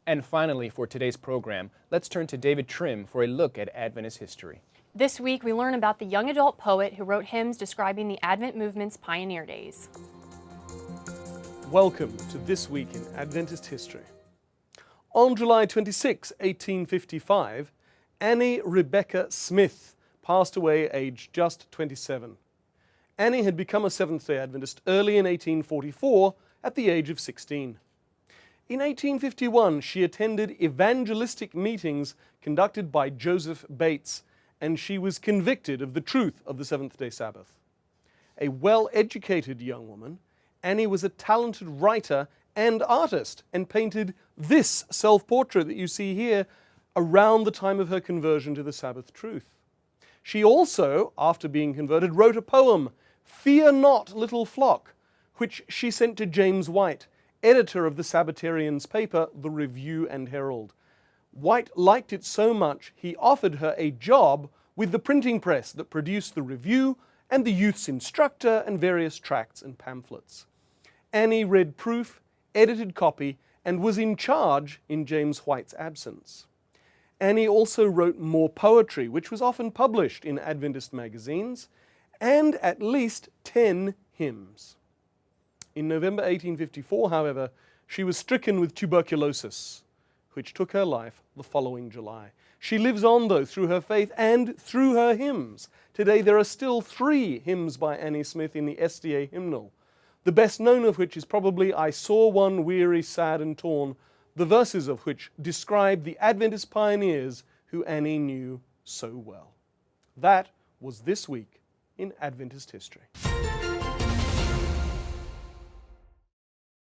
And finally, for today's program, let's turn to David Trim for a look at Adventist history. This week, we learn about the young adult poet who wrote hymns describing the Advent movement's pioneer days. Welcome to This Week in Adventist History. On July 26, 1855, Annie Rebecca Smith passed away aged just 27. Annie had become a Seventh-day Adventist early in 1844 at the age of 16. In 1851, she attended evangelistic meetings conducted by Joseph Bates, and she was convicted of the truth of the Seventh-day Sabbath. A well-educated young woman, Annie was a talented writer and artist and painted this self-portrait that you see here around the time of her conversion to the Sabbath truth. She also, after being converted, wrote a poem, "Fear Not, Little Flock," which she sent to James White, editor of the Sabbatarian's paper, The Review and Herald. White liked it so much he offered her a job with the printing press that produced the Review and the Youth's Instructor and various tracts and pamphlets. Annie read proof, edited copy, and was in charge in James White's absence. Annie also wrote more poetry, which was often published in Adventist magazines, and at least 10 hymns. In November 1854, however, she was stricken with tuberculosis, which took her life the following July. She lives on, though, through her faith and through her hymns. Today there are still 3 hymns by Annie Smith in the SDA hymnal, the best known of which is probably "I Saw One Weary, Sad and Torn," the verses of which describe the Adventist pioneers who Annie knew so well. That was This Week in Adventist History.